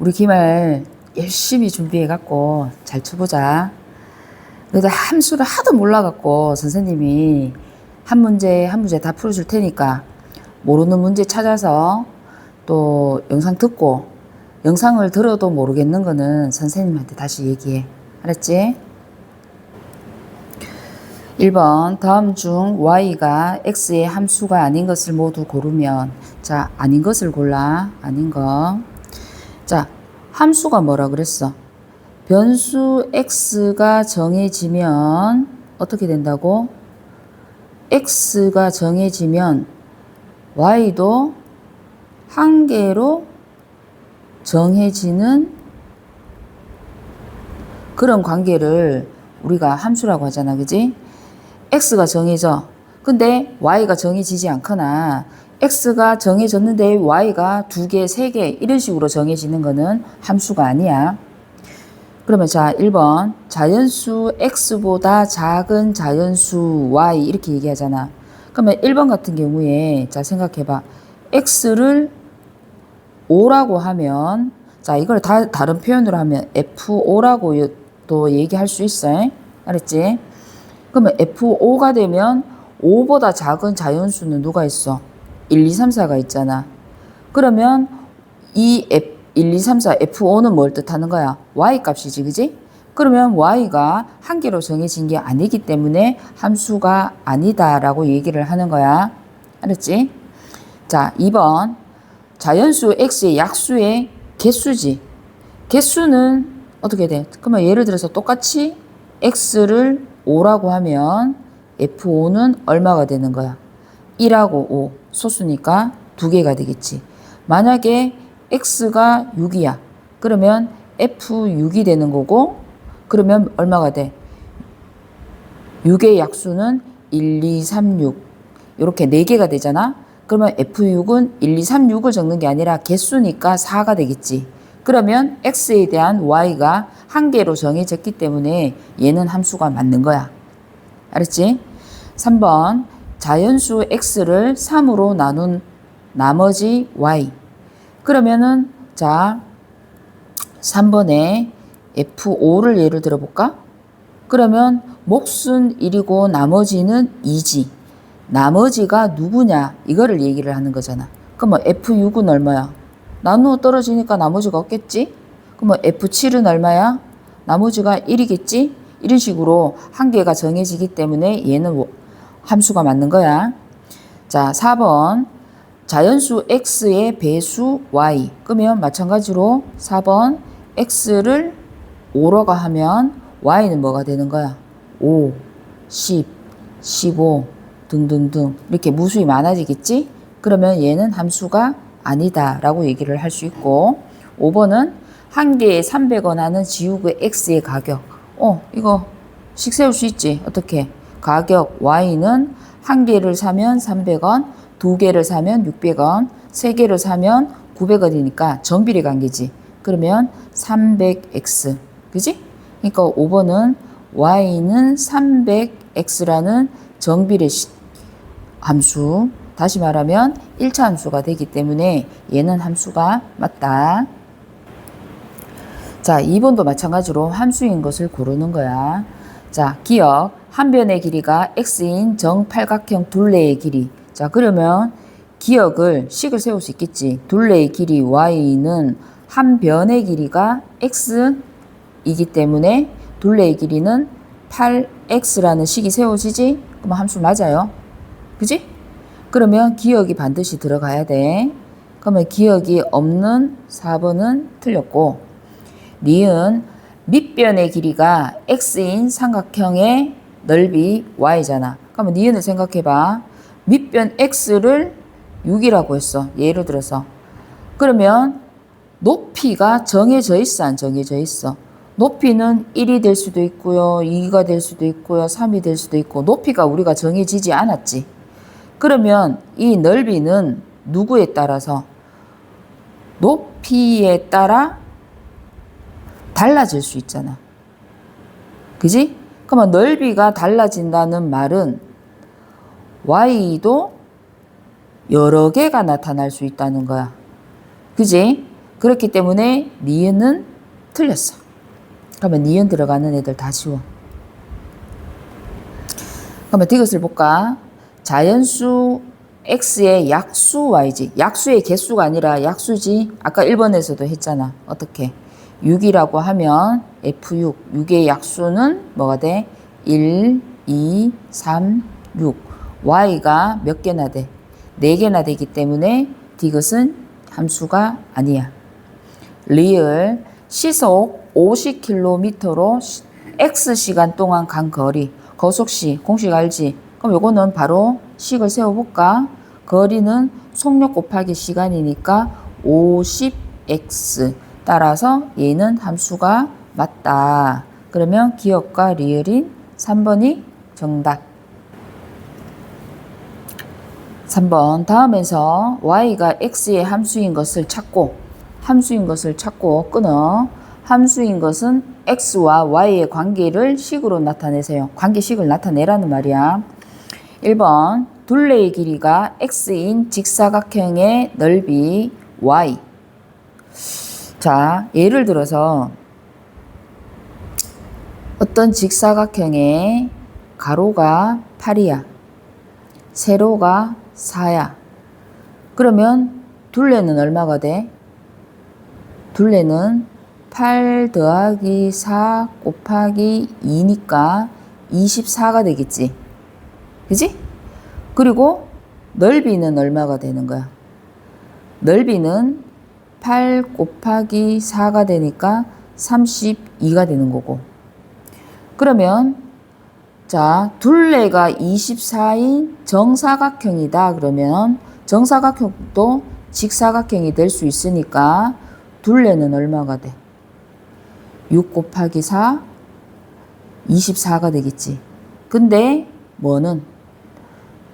우리 기말 열심히 준비해갖고 잘 쳐보자. 너희들 함수를 하도 몰라갖고 선생님이 한 문제 한 문제 다 풀어줄 테니까 모르는 문제 찾아서 또 영상 듣고 영상을 들어도 모르겠는 거는 선생님한테 다시 얘기해. 알았지? 1번 다음 중 y가 x의 함수가 아닌 것을 모두 고르면, 자, 아닌 것을 골라. 아닌 거. 자, 함수가 뭐라 그랬어? 변수 x가 정해지면 어떻게 된다고? x가 정해지면 y도 한 개로 정해지는 그런 관계를 우리가 함수라고 하잖아. 그지? x가 정해져. 근데 y가 정해지지 않거나 x가 정해졌는데 y가 2개, 3개 이런 식으로 정해지는 거는 함수가 아니야. 그러면 자, 1번 자연수 x보다 작은 자연수 y 이렇게 얘기하잖아. 그러면 1번 같은 경우에 자, 생각해봐. x를 5라고 하면, 자, 이걸 다른 표현으로 하면 f5라고 또 얘기할 수 있어. 알았지? 그러면 f5가 되면 5보다 작은 자연수는 누가 있어? 1, 2, 3, 4가 있잖아. 그러면 이 1, 2, 3, 4 f5는 뭘 뜻하는 거야? y 값이지, 그지? 그러면 y가 한 개로 정해진 게 아니기 때문에 함수가 아니다라고 얘기를 하는 거야. 알았지? 자, 2번 자연수 x의 약수의 개수지. 개수는 어떻게 돼? 그러면 예를 들어서 똑같이 x를 5라고 하면 f5는 얼마가 되는 거야? 1하고 5 소수니까 2개가 되겠지. 만약에 x가 6이야. 그러면 f6이 되는 거고, 그러면 얼마가 돼? 6의 약수는 1, 2, 3, 6 이렇게 4개가 되잖아. 그러면 f6은 1, 2, 3, 6을 적는 게 아니라 개수니까 4가 되겠지. 그러면 x에 대한 y가 한 개로 정해졌기 때문에 얘는 함수가 맞는 거야. 알았지? 3번 자연수 x를 3으로 나눈 나머지 y. 그러면은 자, 3번에 f5를 예를 들어 볼까? 그러면 몫은 1이고 나머지는 2지. 나머지가 누구냐? 이거를 얘기를 하는 거잖아. 그러면 f6은 얼마야? 나누어 떨어지니까 나머지가 없겠지? 그러면 f7은 얼마야? 나머지가 1이겠지? 이런 식으로 한 개가 정해지기 때문에 얘는 함수가 맞는 거야. 자, 4번 자연수 x의 배수 y. 그러면 마찬가지로 4번 x를 5라고 하면 y는 뭐가 되는 거야? 5, 10, 15 등등등 이렇게 무수히 많아지겠지? 그러면 얘는 함수가 아니다 라고 얘기를 할 수 있고, 5번은 한 개에 300원 하는 지우개 x의 가격. 이거 식 세울 수 있지. 어떻게? 가격 y는 한 개를 사면 300원, 2개를 사면 600원, 3개를 사면 900원이니까 정비례 관계지. 그러면 300x. 그지? 그러니까 5번은 y는 300x라는 정비례 함수, 다시 말하면 1차 함수가 되기 때문에 얘는 함수가 맞다. 자, 2번도 마찬가지로 함수인 것을 고르는 거야. 자, 기억. 한 변의 길이가 x인 정팔각형 둘레의 길이. 자, 그러면 기억을 식을 세울 수 있겠지. 둘레의 길이 y는 한 변의 길이가 x이기 때문에 둘레의 길이는 8x라는 식이 세워지지? 그럼 함수 맞아요. 그지? 그러면 기억이 반드시 들어가야 돼. 그러면 기억이 없는 4번은 틀렸고, 니은 밑변의 길이가 x인 삼각형의 넓이 y잖아. 그러면 니은을 생각해봐. 밑변 x를 6이라고 했어. 예를 들어서. 그러면 높이가 정해져 있어, 안 정해져 있어? 높이는 1이 될 수도 있고요, 2가 될 수도 있고요, 3이 될 수도 있고, 높이가 우리가 정해지지 않았지. 그러면 이 넓이는 누구에 따라서? 높이에 따라 달라질 수 있잖아. 그지? 그러면 넓이가 달라진다는 말은 y도 여러 개가 나타날 수 있다는 거야. 그지? 그렇기 때문에 니은은 틀렸어. 그러면 니은 들어가는 애들 다 지워. 그러면 이것을 볼까? 자연수 x의 약수 y지. 약수의 개수가 아니라 약수지. 아까 1번에서도 했잖아. 어떻게? 6이라고 하면 F6. 6의 약수는 뭐가 돼? 1, 2, 3, 6. y가 몇 개나 돼? 4개나 되기 때문에 이것은 함수가 아니야. 리을 시속 50km로 X시간 동안 간 거리. 거속시 공식 알지? 그럼 요거는 바로 식을 세워볼까? 거리는 속력 곱하기 시간이니까 50x. 따라서 얘는 함수가 맞다. 그러면 기억과 리을인 3번이 정답. 3번 다음에서 y가 x의 함수인 것을 찾고 끊어. 함수인 것은 x와 y의 관계를 식으로 나타내세요. 관계식을 나타내라는 말이야. 1번 둘레의 길이가 x인 직사각형의 넓이 y. 자, 예를 들어서 어떤 직사각형의 가로가 8이야. 세로가 4야. 그러면 둘레는 얼마가 돼? 둘레는 8 더하기 4 곱하기 2니까 24가 되겠지. 그지? 그리고 넓이는 얼마가 되는 거야? 넓이는 8 곱하기 4가 되니까 32가 되는 거고. 그러면 자, 둘레가 24인 정사각형이다. 그러면 정사각형도 직사각형이 될 수 있으니까 둘레는 얼마가 돼? 6 곱하기 4, 24가 되겠지. 근데 뭐는?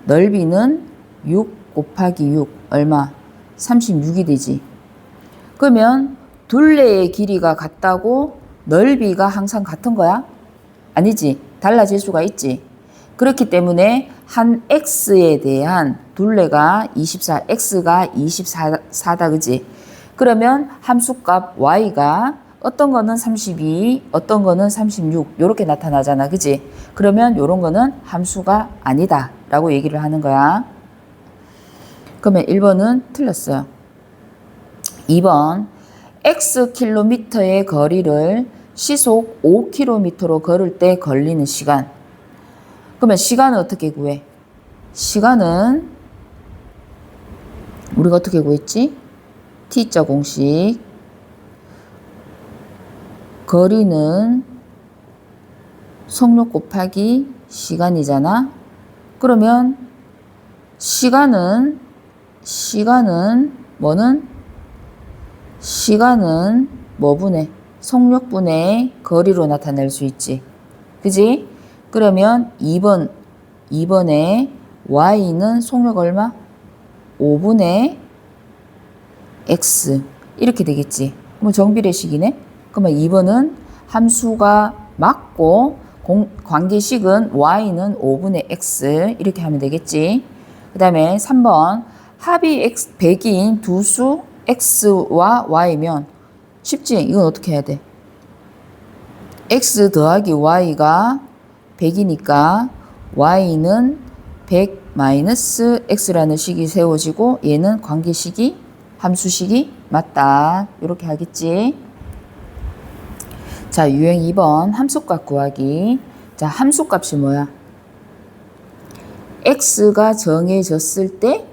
넓이는 6 곱하기 6, 얼마? 36이 되지. 그러면 둘레의 길이가 같다고 넓이가 항상 같은 거야? 아니지. 달라질 수가 있지. 그렇기 때문에 한 x에 대한 둘레가 24, x가 24다. 그지? 그러면 함수값 y가 어떤 거는 32, 어떤 거는 36 이렇게 나타나잖아. 그지? 그러면 이런 거는 함수가 아니다 라고 얘기를 하는 거야. 그러면 1번은 틀렸어요. 2번 x 킬로미터의 거리를 시속 5km로 걸을 때 걸리는 시간. 그러면 시간은 어떻게 구해? 시간은 우리가 어떻게 구했지? t자 공식. 거리는 속력 곱하기 시간이잖아. 그러면 시간은 뭐는? 시간은 뭐분의? 속력분의 거리로 나타낼 수 있지. 그지? 그러면 2번에 y는 속력 얼마? 5분의 x. 이렇게 되겠지. 그럼 정비례식이네? 그러면 2번은 함수가 맞고 관계식은 y는 5분의 x. 이렇게 하면 되겠지. 그 다음에 3번 합이 100인 두 수 x와 y면 쉽지? 이건 어떻게 해야 돼? x 더하기 y가 100이니까 y는 100 마이너스 x라는 식이 세워지고 얘는 관계식이 함수식이 맞다. 이렇게 하겠지. 자, 유형 2번 함수값 구하기. 자, 함수값이 뭐야? x가 정해졌을 때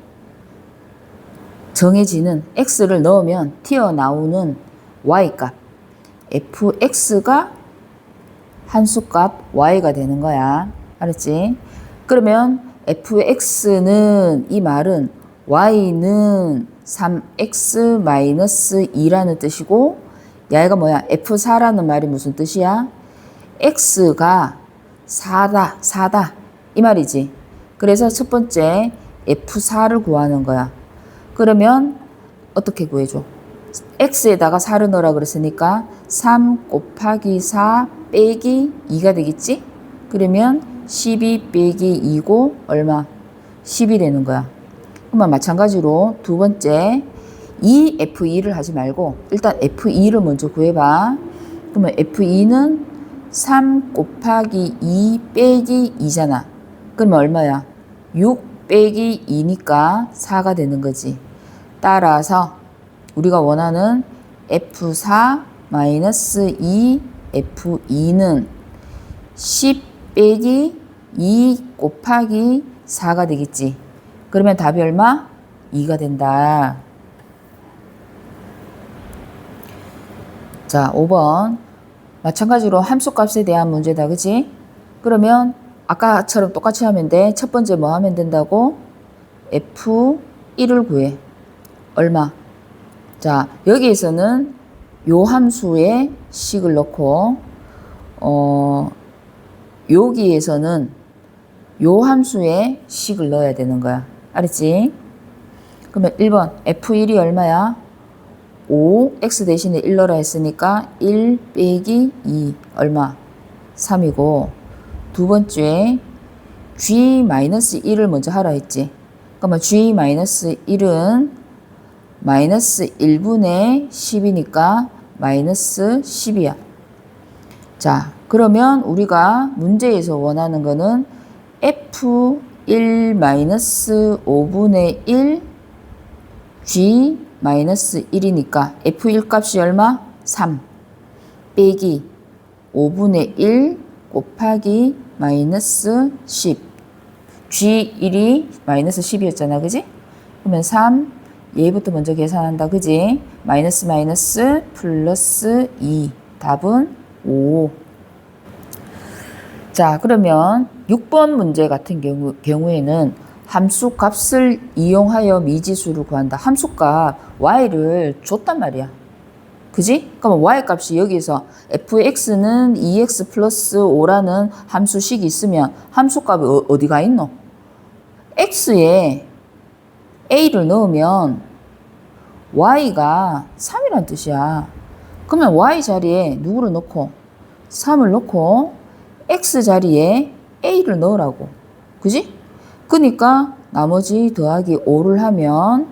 정해지는 x를 넣으면 튀어나오는 y값. fx가 함수값 y가 되는 거야. 알았지? 그러면 fx는 이 말은 y는 3x-2라는 뜻이고 얘가 뭐야? f4라는 말이 무슨 뜻이야? x가 4다 이 말이지. 그래서 첫 번째 f4를 구하는 거야. 그러면 어떻게 구해줘? x에다가 4를 넣으라 그랬으니까 3 곱하기 4 빼기 2가 되겠지? 그러면 12 빼기 2고 얼마? 10이 되는 거야. 그러면 마찬가지로 두 번째 이 F2를 하지 말고 일단 F2를 먼저 구해봐. 그러면 F2는 3 곱하기 2 빼기 2잖아. 그러면 얼마야? 6 빼기 2니까 4가 되는 거지. 따라서 우리가 원하는 F4 마이너스 2 F2는 10 빼기 2 곱하기 4가 되겠지. 그러면 답이 얼마? 2가 된다. 자, 5번. 마찬가지로 함수값에 대한 문제다. 그치? 그러면 아까처럼 똑같이 하면 돼. 첫 번째 뭐 하면 된다고? F1을 구해. 얼마? 자, 여기에서는 요 함수에 식을 넣고 여기에서는 요 함수에 식을 넣어야 되는 거야. 알았지? 그러면 1번 F1이 얼마야? 5, x 대신에 1 넣으라 했으니까 1 빼기 2 얼마? 3이고 두 번째 G-1을 먼저 하라 했지. 그러면 G-1은 마이너스 1분의 10이니까 마이너스 10이야. 자, 그러면 우리가 문제에서 원하는 거는 F1 마이너스 5분의 1 G 마이너스 1이니까 F1 값이 얼마? 3 빼기 5분의 1 곱하기 마이너스 10 G1이 마이너스 10이었잖아. 그지? 그러면 3 얘부터 먼저 계산한다. 그지? 마이너스 마이너스 플러스 2 답은 5. 자, 그러면 6번 문제 같은 경우에는 함수값을 이용하여 미지수를 구한다. 함수값 y를 줬단 말이야. 그지? 그러면 y값이 여기서 fx는 2x 플러스 5라는 함수식이 있으면 함수값이 어디가 있노? x에 a를 넣으면 y가 3이란 뜻이야. 그러면 y 자리에 누구를 넣고 3을 넣고 x 자리에 a를 넣으라고. 그지? 그러니까 나머지 더하기 5를 하면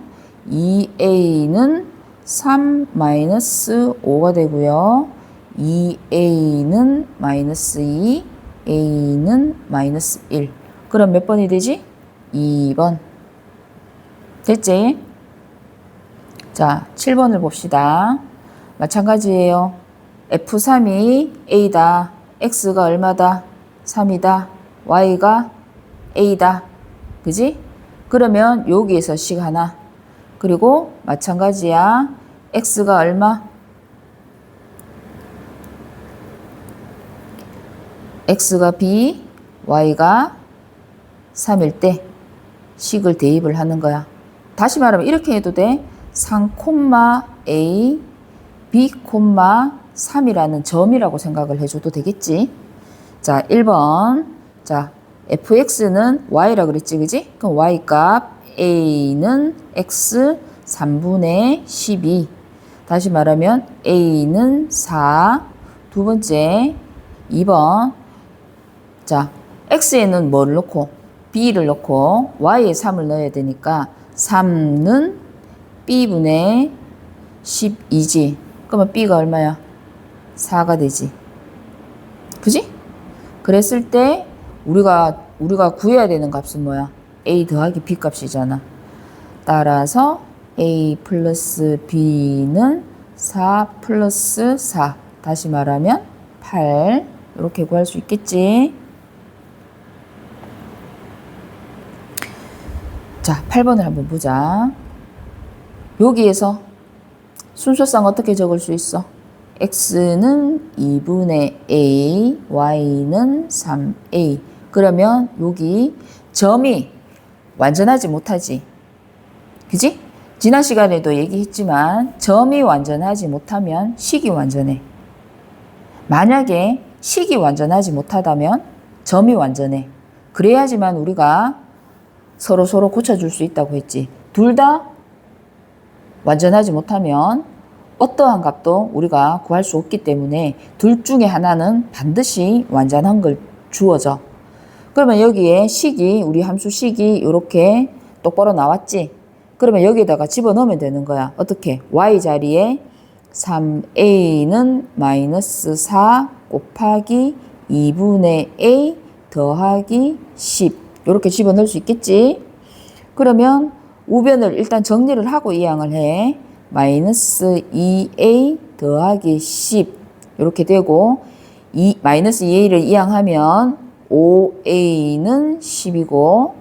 2a는 3 마이너스 5가 되고요. 2a는 마이너스 2, a는 마이너스 1. 그럼 몇 번이 되지? 2번. 됐지? 자, 7번을 봅시다. 마찬가지예요. F3이 A다. X가 얼마다? 3이다. Y가 A다. 그지? 그러면 여기에서 식 하나. 그리고 마찬가지야. X가 얼마? X가 B, Y가 3일 때 식을 대입을 하는 거야. 다시 말하면 이렇게 해도 돼. 3, A, B, 3이라는 점이라고 생각을 해줘도 되겠지. 자, 1번. 자, fx는 y라 그랬지, 그지? 그럼 y 값 a는 x 3분의 12. 다시 말하면 a는 4. 두 번째, 2번. 자, x에는 뭐를 넣고 b를 넣고 y에 3을 넣어야 되니까 3는 b분의 12지. 그러면 b가 얼마야? 4가 되지. 그지? 그랬을 때 우리가 구해야 되는 값은 뭐야? a 더하기 b 값이잖아. 따라서 a 플러스 b는 4 플러스 4. 다시 말하면 8. 이렇게 구할 수 있겠지. 자, 8번을 한번 보자. 여기에서 순서상 어떻게 적을 수 있어? x는 2분의 a, y는 3a. 그러면 여기 점이 완전하지 못하지. 그지? 지난 시간에도 얘기했지만 점이 완전하지 못하면 식이 완전해. 만약에 식이 완전하지 못하다면 점이 완전해. 그래야지만 우리가 서로 고쳐줄 수 있다고 했지. 둘 다 완전하지 못하면 어떠한 값도 우리가 구할 수 없기 때문에 둘 중에 하나는 반드시 완전한 걸 주어져. 그러면 여기에 식이, 우리 함수 식이 이렇게 똑바로 나왔지. 그러면 여기에다가 집어넣으면 되는 거야. 어떻게? y 자리에 3a는 마이너스 4 곱하기 2분의 a 더하기 10 이렇게 집어넣을 수 있겠지? 그러면 우변을 일단 정리를 하고 이항을 해. 마이너스 2a 더하기 10 이렇게 되고 마이너스 2a를 이항하면 5a는 10이고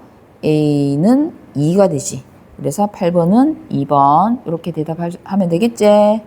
a는 2가 되지. 그래서 8번은 2번 이렇게 대답하면 되겠지?